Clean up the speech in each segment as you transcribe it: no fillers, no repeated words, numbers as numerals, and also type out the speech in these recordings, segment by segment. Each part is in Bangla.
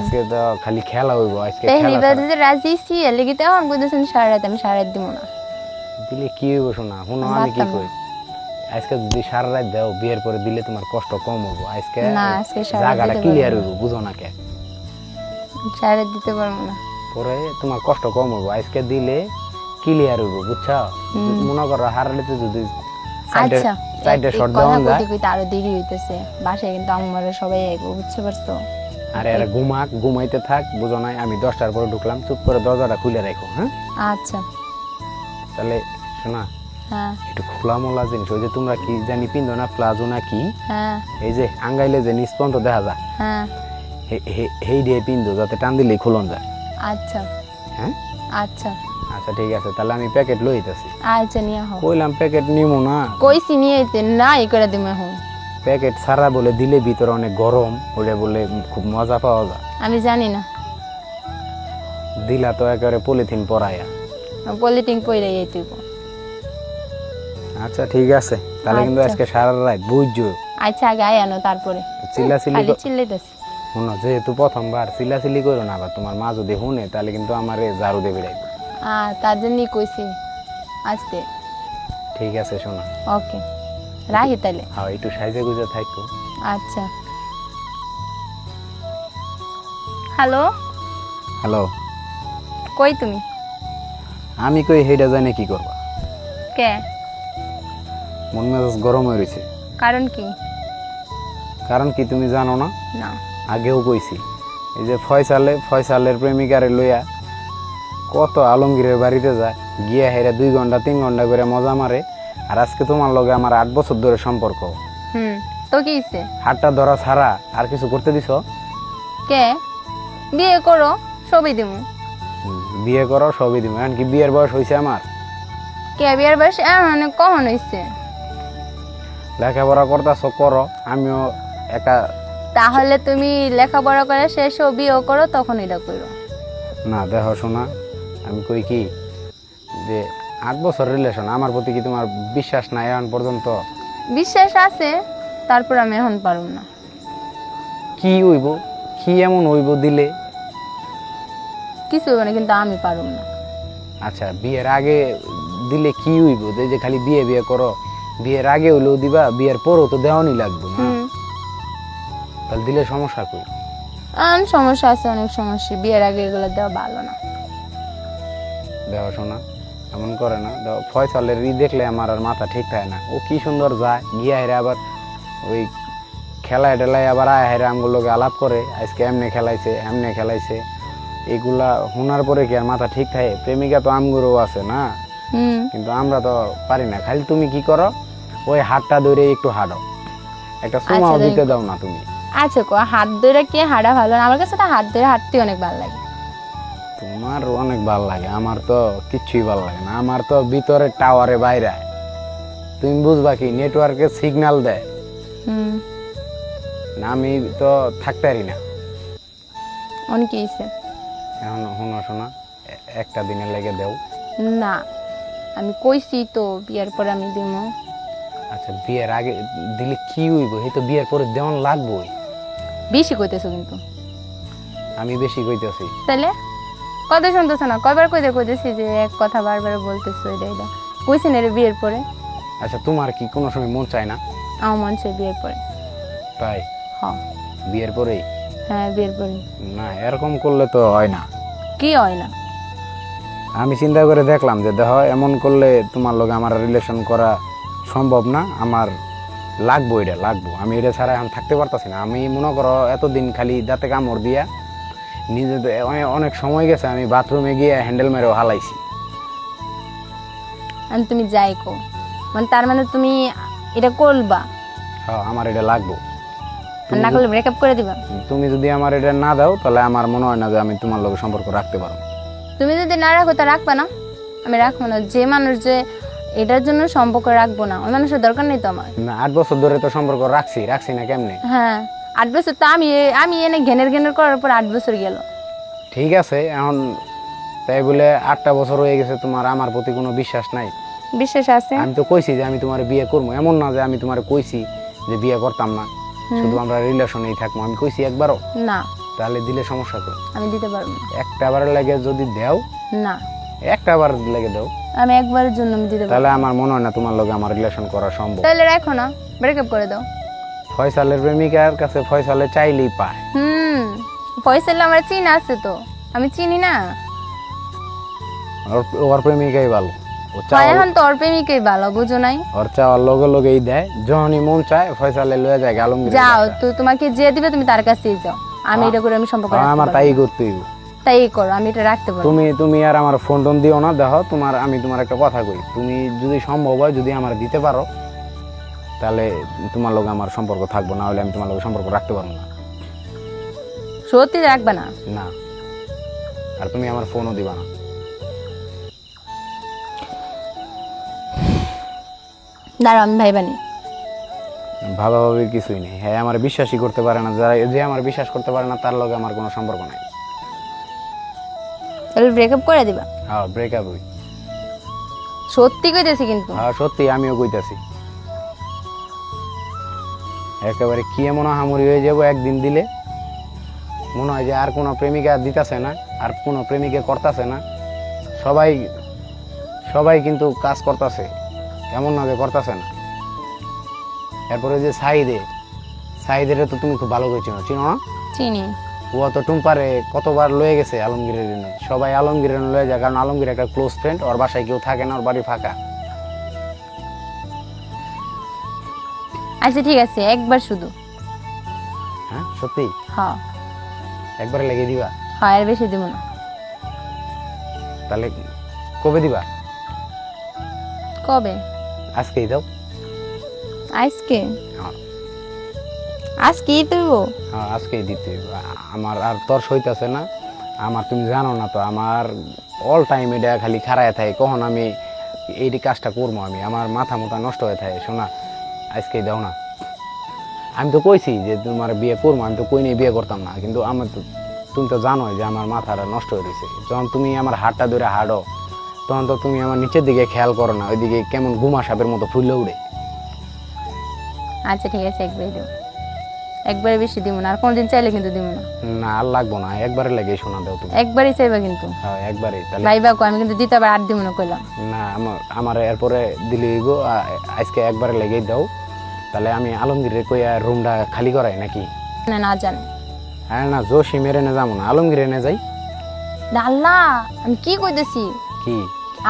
আজকে তো খালি খেলা হইব আজকে পেহলি খেলা বার যে রাজি ছি লাগি তো এখন কইতেছেন সারা রাত আমি সারা রাত দিব না দিলে কি হইব শোনা শুনো আমি কি কই আজকে যদি সারা রাত দাও বিয়ের পরে দিলে তোমার কষ্ট কম হইব আজকে না আজকে সারা রাত জায়গাটা দিতে ক্লিয়ার পারবো হইব বুঝো না কে সারা রাত দিতে পারবো না পরে তোমার কষ্ট কম হইব আজকে দিলে ক্লিয়ার হইব বুঝছো মনে করো হারালিতে যদি আচ্ছা সাইডে শর্ট কথা ডাউন যায় কইতে কইতে আরো দেরি হইতেছে বাসায় কিন্তু আমার সবাই আইবো বুঝতে পারছো আরে আরে ঘুমাইতে থাক বুঝো নাই আমি 10টার পরে ঢুকলাম চুপ করে দরজাটা খুলে রাখো হ্যাঁ আচ্ছা তাহলে শোনা হ্যাঁ একটু খোলামোলা জিনিস ওই যে তোমরা কি জানি পিন্ধো না প্লাজো না কি হ্যাঁ এই যে আঙ্গাইলে যে নিষ্পন্ত দেখা যায় হ্যাঁ হেই দিয়ে পিন্ধো যাতে টান দিলেই খুলন যায় আচ্ছা হ্যাঁ আচ্ছা আচ্ছা ঠিক আছে তাহলে আমি প্যাকেট লইতেছি আচ্ছা নিয়ে হও কইলাম প্যাকেট নিমো না কইছি নিয়ে আইতে না এই করে দিমু এখন প্যাকেট সারা বলে দিলে ভিতরে অনেক গরম ওটা বলে খুব মজা পাওয়া যায় আমি জানি না দিলা তো একেবারে পলিথিন পরাইয়া পলিটিং কইরাই আইতেইব আচ্ছা ঠিক আছে তাহলে কিন্তু আচ্ছা। আজকে সারা রাত বুঝছো আচ্ছা আগে আয় আনো তারপরে চিল্লাচিল্লি খালি চিল্লাইতেছি শোনো যেহেতু প্রথমবার চিল্লাচিল্লি করো না আবার তোমার মা যদি শুনে তাহলে কিন্তু আমারে ঝাড়ু দেবে রাখবে তার জন্যই কইছি আসতে ঠিক আছে শোনো ওকে রাহি তাইলে হ্যাঁ একটু সাইজে গুজে থাকো আচ্ছা হ্যালো হ্যালো কই তুমি আমি কই হেডা জানে কি করবা কে মন মেজাজ গরম হয়ে রয়েছে কারণ কি কারণ কি তুমি জানো না না আগেও কইছি এই যে ফয়সালের প্রেমিকারে লইয়া কত আলমগীরের বাড়িতে যায় গিয়া হেরা 2 ঘন্টা 3 ঘন্টা করে মজা মারে আর আজকে তোমার লগে আমার 8 বছর ধরে সম্পর্ক তো কি হইছে হাতটা ধরা ছাড়া আর কিছু করতে দিছো কে বিয়ে করো সবই দিমু বিয়ে করো সবই দিব এমনকি বিয়ের বয়স হয়েছে আমার কে বিয়ের বয়স মানে কখন হইছে লেখাপড়া করতেছো করো আমিও একা তাহলে তুমি লেখাপড়া করে শেষ ও বিয়েও করো তখন এটা করো না দেখো শোনা আমি কই কি যে 8 বছর রিলেশন আমার প্রতি কি তোমার বিশ্বাস নাই এখন পর্যন্ত বিশ্বাস আছে তারপর আমি এখন পারুম না কি হইব কি এমন হইব দিলে কিছু হবে না কিন্তু আমি পারুম না আচ্ছা বিয়ের আগে দিলে কি হইব যে খালি বিয়ে বিয়ে করো বিয়ের আগে হইলেও দিবা বিয়ের পরও তো দেওয়ানি লাগবে না তাহলে দিলে সমস্যা কই সমস্যা আছে অনেক সমস্যা বিয়ের আগে এগুলো দেওয়া ভালো না দেখো শোনা এমন করে না দেখো ফয়সালের দেখলে আমার আর মাথা ঠিক থাকে না ও কি সুন্দর যায় গিয়া হেরে আবার ওই খেলায় টেলায় আবার আয় হেরে আমগুলোকে আলাপ করে আজকে এমনি খেলাইছে এগুলা শোনার পরে কি আর মাথা ঠিক থাকে প্রেমিকা তো আমগুলোও আছে না কিন্তু আমরা তো পারি না খালি তুমি কি করো ওই হাতটা ধরে একটু হাঁটো একটা সুমাও দিতে দাও না তুমি আচ্ছা কো হাত ধরে কি হাঁটা ভালো না আমার কাছে তো হাত ধরে হাঁটতে অনেক ভালো লাগে তোমার অনেক ভালো লাগে আমার তো কিচ্ছুই ভালো লাগে না আমার তো ভিতরে টাওয়ারে বাইরে তুমি বুঝবা কি নেটওয়ার্কে সিগন্যাল দেয় না আমি তো থাকতে পারি না অনেক হইছে এখন শোনা একটা দিনের লেগে দেও না আমি কইছি তো বিয়ের পরে আমি দিব আচ্ছা বিয়ের আগে দিলে কি হইব এই তো বিয়ের পরে দেওয়ান লাগবেই বেশি কইতেছো কিন্তু আমি বেশি কইতেছি তাহলে কথা শুনতেছো না কয়বার কইতেছি যে এক কথা বারবার বলতেছো এটা কইছি না রে বিয়ের পরে আচ্ছা তোমার কি কোনো সময় মন চায় না আমার মন চাই বিয়ের পরে তাই হ্যাঁ বিয়ের পরেই হ্যাঁ বিয়ের পরে না এরকম করলে তো হয় না কি হয় না আমি চিন্তা করে দেখলাম যে দেখো এমন করলে তোমার লগে আমার রিলেশন করা সম্ভব না আমার লাগবো আমি এটা ছাড়া এখন থাকতে পারতাছি না আমি মনে করো এতদিন খালি দাঁতে কামড় দিয়া নিজে অনেক সময় গেছে আমি বাথরুমে গিয়ে হ্যান্ডেল মেরেও হালাইছি আর তুমি যাই কো মানে তার মানে তুমি এটা করবা হ্যাঁ আমার এটা লাগবো আর না করলে ব্রেকআপ করে দিবা তুমি যদি আমার এটা না দাও তাহলে আমার মনে হয় না যে আমি তোমার লগে সম্পর্ক রাখতে পারবো তুমি যদি না রাখো তা রাখবা না আমি রাখবো না যে মানুষ যে এটার জন্য সম্পর্ক রাখবো না ওই মানুষের দরকার নেই তো আমার না 8 বছর ধরে তো সম্পর্ক রাখছি না কেমনে হ্যাঁ 8 বছর তো আমি এনে ঘেনের করার পর 8 বছর গেল ঠিক আছে এখন তাই বলে 8টা বছর হয়ে গেছে তোমার আমার প্রতি কোনো বিশ্বাস নাই বিশ্বাস আছে আমি তো কইছি যে আমি তোমার বিয়ে করবো এমন না যে আমি তোমার কইছি যে বিয়ে করতাম না শুধু আমরা রিলেশনেই থাকবো আমি কইছি একবারও না তাহলে দিলে সমস্যা তো। আমি দিতে পারবো না। একটা বার লাগে যদি দেও, না একটা বার লেগে দাও, আমি একবারের জন্য আমি দিতে পারবো তাহলে আমার মনে হয় না তোমার লগে আমার রিলেশন করা সম্ভব। তাহলে রাখো না, ব্রেকআপ করে দাও। ফয়সালের প্রেমিকার কাছে ফয়সালে চাইলেই পায়। ফয়সাল আমার চিনা আছে তো, আমি চিনি না। ওর প্রেমিকাই ভালো, ও হয় চাওয়ার এখন তো ওর প্রেমিকই ভালো, বুঝো নাই? ওর চাওয়ার লগে লগেই দেয়, যখনই মন চায় ফয়সালে লয়ে যায় আলমগীর। যাও তো, তোমাকে যে দিবে তুমি তার কাছেই যাও। আমি এটা করে আমি সম্পর্ক রাখতে আমার পারবো তাই না। করতে হইব। তাই করো, আমি এটা রাখতে পারবো। তুমি আর আমার ফোন টোন দিও না। দেখো তোমার, আমি তোমার একটা কথা কই, তুমি যদি সম্ভব হয় যদি আমার দিতে পারো তাহলে তোমার লগে আমার সম্পর্ক থাকবো, না হলে আমি তোমার লগে সম্পর্ক রাখতে পারবো না। সত্যি রাখবে না? না, আর তুমি আমার ফোনও দিবা না। দাঁড়াও আমি ভাইবানি। ভাবাভাবির কিছুই নেই। হ্যাঁ, আমার বিশ্বাসই করতে পারে না, যে আমার বিশ্বাস করতে পারে না তার লগে আমার কোনো সম্পর্ক নাই। তাহলে ব্রেকআপ করে দিবা? হ্যাঁ, ব্রেকআপ হই। সত্যি কইতেছি কিন্তু। হ্যাঁ সত্যি, আমিও কইতাছি। একেবারে কি এমন হামুরি হয়ে যাবো একদিন দিলে, মনে হয় যে আর কোনো প্রেমিকা দিতেছে না, আর কোনো প্রেমিকা করতেছে না। সবাই সবাই কিন্তু কাজ করতেছে, এমন না যে করতেছে না। এরপরে যে সাইদের তো তুমি খুব ভালো করে চিনো, চিনো না? চিনি। ও তো টুম্পারে কতবার লয়ে গেছে আলমগীরের জন্য। সবাই আলমগীরের লয়ে যায়, কারণ আলমগীর একটা ক্লোজ ফ্রেন্ড, ওর বাসায় কেউ থাকে না, ওর বাড়ি ফাঁকা। আচ্ছা ঠিক আছে, একবার শুধু। হ্যাঁ সত্যি? হ্যাঁ একবারে লেগে দিবা? হ্যাঁ, আর বেশি দিব না। তাহলে কবে দিবা? কবে? আজকেই দাও। আজকে? হ্যাঁ আজকেই দেব? হ্যাঁ, আজকেই দিতে হইব। আমার আর তোর সইতাছে না। আমার তুমি জানো না তো, আমার অল টাইম এটা খালি খারায় থাকে, কখন আমি এই কাজটা করবো। আমার মাথা মুথা নষ্ট হয়ে থাকে। শোনা, আজকেই দাও না। আমি তো কইছি যে তোমার বিয়ে করবো, আমি তো কই নিয়ে বিয়ে করতাম না, কিন্তু আমার তো, তুমি তো জানোই যে আমার মাথাটা নষ্ট হয়ে গেছে। যখন তুমি আমার হাতটা ধরে হাঁটো, তখন তো তুমি আমার নিচের দিকে খেয়াল করো না, ওইদিকে কেমন গুমা সাপের মতো ফুলে উড়ে। আচ্ছা ঠিক আছে, একবারই দেব। একবারে বেশি দিব না, আর কোনদিন চাইলে কিন্তু দিব না। না, আর লাগবো না, একবারে লেগে শোনা দাও তুমি। একবারই চাইবা কিন্তু। হ্যাঁ একবারে। তাহলে ভাইবা কো, আমি কিন্তু দিতে আবার আর দিব না কইলাম। না, আমার এরপরে দিলে গো, আজকে একবারে লেগেই দাও। তাহলে আমি আলমগীরের কইয়া রুমটা খালি করাই নাকি? না না জানে। হ্যাঁ না, জোশি মেরে না যাবো না, আলমগীরে না যাই। আল্লাহ, আমি কি কইতেছি? কি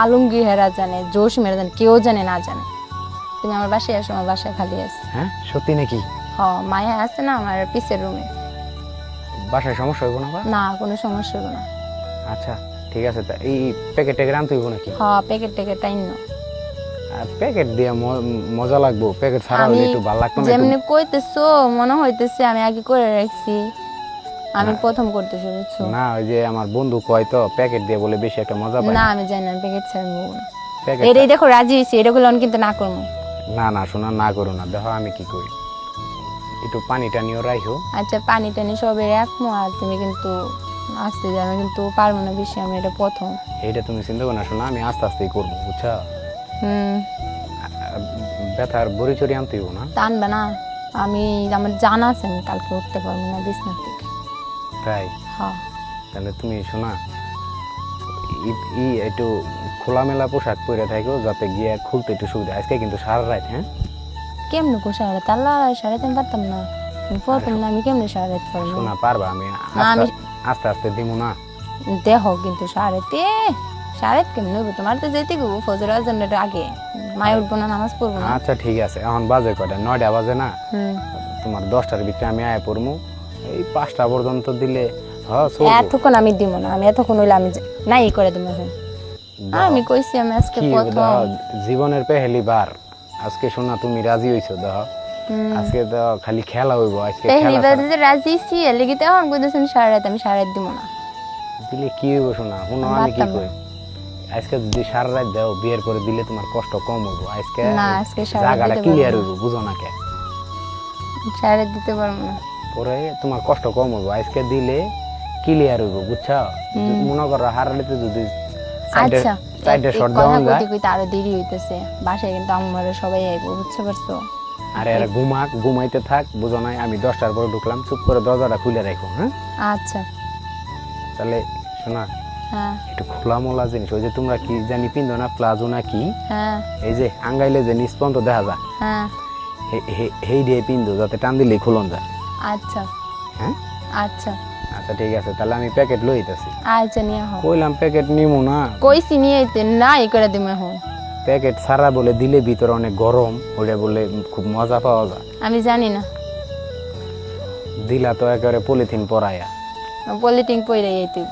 আলমগীর হেরা জানে, জোশ মেরে জানে, কেউ জানে না জানে। তুমি আমার বাসায় আসো, আমার বাসায় খালি আছে। হ্যাঁ সত্যি নাকি? হ, মায়া আছে না আমার পিছের রুমে। বাসায় সমস্যা হইব না? না, কোনো সমস্যা হবে না। আচ্ছা ঠিক আছে। তা এই প্যাকেট ট্যাকেট আনতে হইব নাকি? হ, প্যাকেট ট্যাকেট টাইন না। প্যাকেট দিয়ে মজা লাগবো, প্যাকেট ছাড়া হলে আমি একটু ভালো লাগতো না। যেমনি কইতেছো মনে হইতেছে আমি আগে করে রাখছি, আমি প্রথম করতেছি, বুঝছো? না, ওই যে আমার বন্ধু কয় তো প্যাকেট দিয়ে বলে বেশি একটা মজা পায় না না। আমি জানি না, প্যাকেট ছাড়া নেবো না। প্যাকেট এটাই দেখো রাজি হয়েছি, এটা গুলো আমি কিন্তু না করবো। না না, শোনা, না করো না। দেখো আমি কি করি, একটু পানি টানিও রাখো। আচ্ছা পানি টানি সবে রাখবো, আর তুমি কিন্তু আসতে যাবে, কিন্তু পারবো না বেশি, আমি এটা প্রথম। এইটা তুমি চিন্তা করো না, শোনা, আমি আস্তে আস্তেই করবো, বুঝছো? হুম, ব্যথার বড়ি চড়ি আনতে হইব না? টানবে না। আমি, আমার জানা আছে আমি কালকে উঠতে পারবো না বিছনা থেকে। তাই? হ্যাঁ। তাহলে তুমি শোনা, একটু খোলামেলা পোশাক পরে থাকো, যাতে গিয়ে খুলতে একটু সুবিধা। আজকে কিন্তু সারা রাত। হ্যাঁ কেমনে কো সারা রাত? আল্লাহ, সারা রাত আমি পারতাম না, আমি প্রথম না, আমি কেমনে সারা রাত পারবো? শোনা, পারবা? আমি না, আমি আস্তে আস্তে দিব না। দেহ কিন্তু সারাতে, সারাত কেমনে হইব? তোমার তো যেতে গো ফজর আজানের আগে, মায় উঠবো না, নামাজ পড়বো না। আচ্ছা ঠিক আছে, এখন বাজে কয়টা? 9টা বাজে না? হুম, তোমার 10টার ভিতরে আমি আয় পড়বো। এই 5টা পর্যন্ত দিলে হ্যাঁ চলবে। এতক্ষণ আমি দিব না, আমি এতক্ষণ হইলে আমি নাই করে দেবো। আমি কইছি আমি আজকে কি প্রথম। দেখো, জীবনের পেহেলি বার। আজকে শোনা তুমি রাজি হইছো, দেখো আজকে তো খালি খেলা হইব। আজকে খেলা এবার যে রাজি ছি এলিগে তো এখন কইতেছেন সারা রাত, আমি সারা রাত দিব না। দিলে কি হইব শোনা? শুনো আমি কি কই, আজকে যদি সারা রাত দাও, বিয়ের পরে দিলে তোমার কষ্ট কম হইব। আজকে না, আজকে সারা রাত জায়গাটা দিতে ক্লিয়ার পারবো হইব, বুঝো না কে? সারা রাত দিতে পারবো না। পরে তোমার কষ্ট কম হইব, আজকে দিলে ক্লিয়ার হইব, বুঝছো? মনে করো হারালিতে যদি আচ্ছা, চারটে শট কথা দেওয়া যায়। কইতে কইতে আরো দেরি হইতেছে, বাসায় কিন্তু আমার সবাই আইবো, বুঝতে পারছো? আরে আরে ঘুমাক, ঘুমাইতে থাক, বুঝো নাই আমি 10টার পরে ঢুকলাম, চুপ করে দরজাটা খুলে রাখো। হ্যাঁ আচ্ছা। তাহলে শোনা, হ্যাঁ একটু খোলা মোলা জিনিস, ওই যে তোমরা কি জানি পিন্ধো না, প্লাজো না কি, হ্যাঁ এই যে আঙ্গাইলে যে নিষ্পন্ত দেখা যায়, হ্যাঁ হেই দিয়ে পিন্ধো, যাতে টান দিলেই খুলন যায়। আচ্ছা হ্যাঁ আচ্ছা আচ্ছা ঠিক আছে, তাহলে আমি প্যাকেট লইতেছি। আচ্ছা নিয়ে হো। কইলাম প্যাকেট নিমু না, কইছি নিয়ে আইতে না এই করে দিমে হো। প্যাকেট ছাড়া বলে দিলে ভিতরে অনেক গরম, ওটা বলে খুব মজা পাওয়া যায়। আমি জানি না, দিলা তো একেবারে পলিথিন পরাইয়া। পলিটিং পইরে আইতেইব।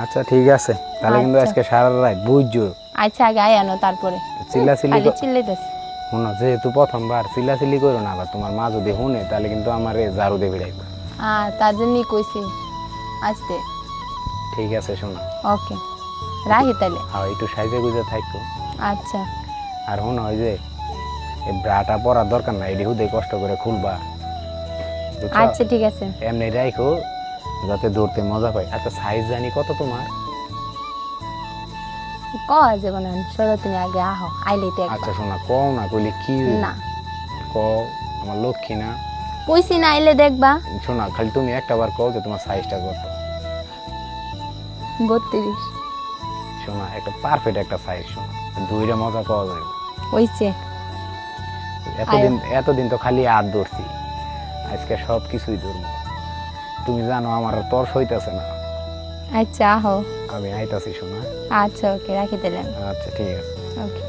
আচ্ছা ঠিক আছে, তাহলে কিন্তু আচ্ছা। আজকে সারা রাত বুঝছো। আচ্ছা আগে আয় আনো তারপরে। চিল্লাচিল্লি খালি চিল্লাইতেছে। শোনো, যেহেতু প্রথমবার চিল্লাচিল্লি করো না, আবার তোমার মা যদি শুনে তাহলে কিন্তু আমার ঝাড়ু দিয়ে ভিড়াইব। তার জন্যই কইছি আসতে। ঠিক আছে শোনো, ওকে রাখি তাহলে। হ্যাঁ একটু সাইজে গুজে থাকো। আচ্ছা আর শোনো, ওই যে এই ব্রাটা পরার দরকার নাই, এটি হুদে কষ্ট করে খুলবা, বুঝছো? আচ্ছা ঠিক আছে। এমনি রাখো যাতে দৌড়তে মজা পাই। আচ্ছা সাইজ জানি কত তোমার? কয় যাবো না, সরো তুমি আগে আহো, আইলেই তো আচ্ছা একবার। শোনা, কও না, কইলে কি না কও, আমার লক্ষ্মী না। কইছি না আইলে দেখবা। শোনা, খালি তুমি একটা বার কও যে তোমার সাইজটা কত। 32 শোনা, একটা পারফেক্ট একটা সাইজ, শোনা দুইটা মজা পাওয়া যাবে। হইছে। এতদিন তো খালি আর ধরছি, আজকে সব কিছুই ধরবো। তুমি জানো আমার আর তর্স হইতাছে না। আচ্ছা আহো। আমি আইতাছি শোনা। আচ্ছা ওকে রাখি তাহলে। আচ্ছা ঠিক আছে। ওকে।